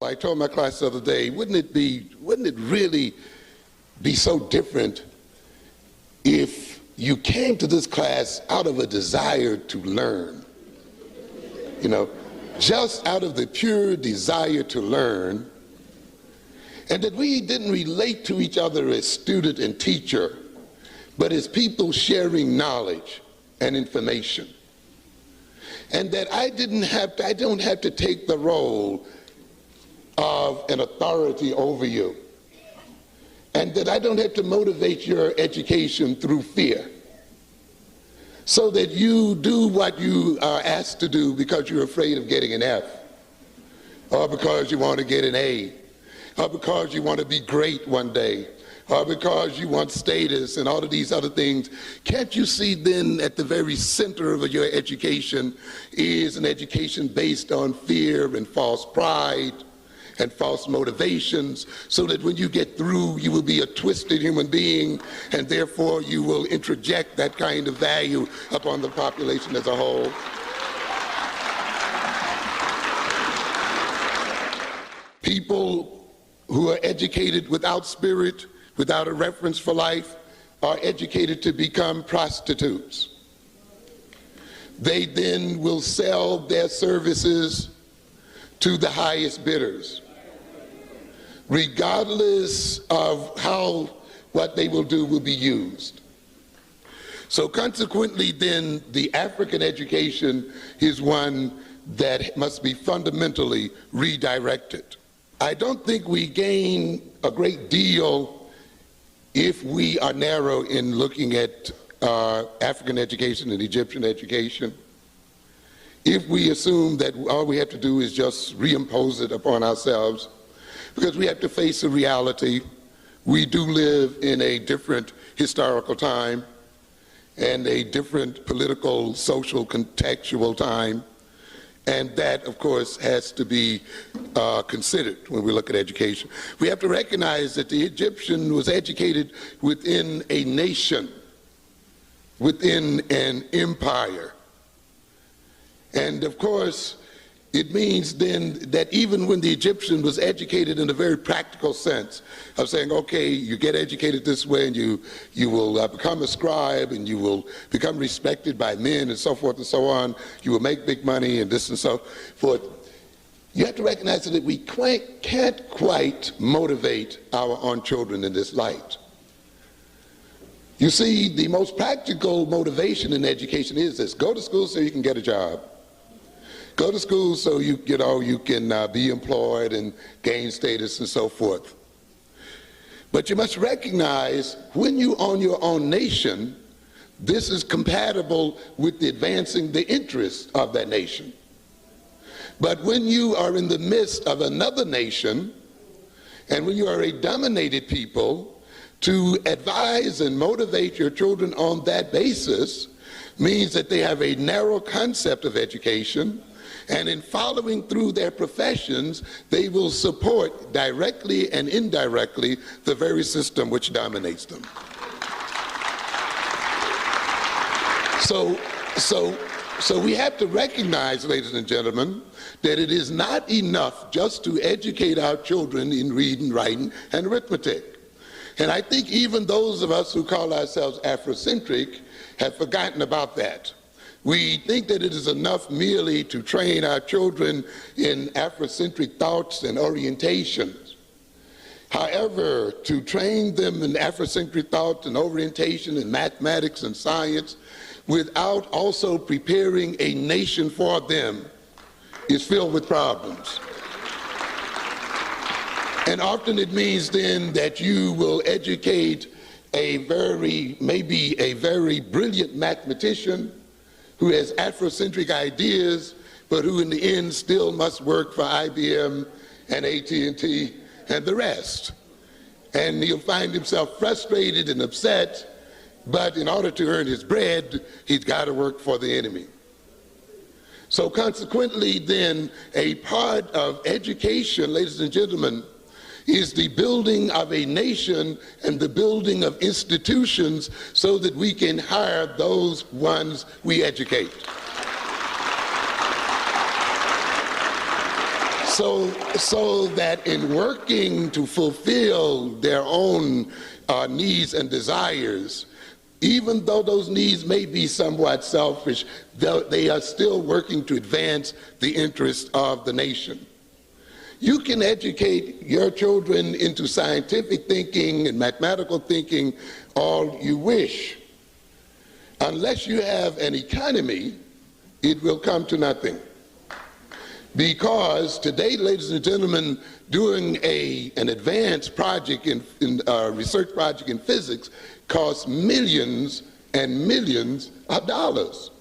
I told my class the other day, wouldn't it really be so different if you came to this class out of a desire to learn? You know, just out of the pure desire to learn, and that we didn't relate to each other as student and teacher, but as people sharing knowledge and information. And that I don't have to take the role of an authority over you. And that I don't have to motivate your education through fear. So that you do what you are asked to do because you're afraid of getting an F, or because you want to get an A, or because you want to be great one day, or because you want status and all of these other things. Can't you see then at the very center of your education is an education based on fear and false pride and false motivations, so that when you get through, you will be a twisted human being, and therefore you will introject that kind of value upon the population as a whole. People who are educated without spirit, without a reference for life, are educated to become prostitutes. They then will sell their services to the highest bidders, regardless of how what they will do will be used. So consequently then, the African education is one that must be fundamentally redirected. I don't think we gain a great deal if we are narrow in looking at African education and Egyptian education. If we assume that all we have to do is just reimpose it upon ourselves, because we have to face a reality. We do live in a different historical time and a different political, social, contextual time, and that, of course, has to be considered when we look at education. We have to recognize that the Egyptian was educated within a nation, within an empire. And of course, it means then that even when the Egyptian was educated in a very practical sense of saying, okay, you get educated this way and you will become a scribe and you will become respected by men and so forth and so on, you will make big money and this and so forth. You have to recognize that we can't quite motivate our own children in this light. You see, the most practical motivation in education is this: go to school so you can get a job. Go to school so you can be employed and gain status and so forth. But you must recognize, when you own your own nation, this is compatible with advancing the interests of that nation. But when you are in the midst of another nation, and when you are a dominated people, to advise and motivate your children on that basis means that they have a narrow concept of education. And in following through their professions, they will support directly and indirectly the very system which dominates them. So we have to recognize, ladies and gentlemen, that it is not enough just to educate our children in reading, writing, and arithmetic. And I think even those of us who call ourselves Afrocentric have forgotten about that. We think that it is enough merely to train our children in Afrocentric thoughts and orientations. However, to train them in Afrocentric thoughts and orientation in mathematics and science without also preparing a nation for them is filled with problems. And often it means then that you will educate maybe a very brilliant mathematician who has Afrocentric ideas, but who in the end still must work for IBM and AT&T and the rest. And he'll find himself frustrated and upset, but in order to earn his bread, he's got to work for the enemy. So consequently then, a part of education, ladies and gentlemen, is the building of a nation and the building of institutions so that we can hire those ones we educate. so that in working to fulfill their own needs and desires, even though those needs may be somewhat selfish, they are still working to advance the interests of the nation. You can educate your children into scientific thinking and mathematical thinking all you wish. Unless you have an economy, it will come to nothing. Because today, ladies and gentlemen, doing an advanced project in research project in physics costs millions and millions of dollars.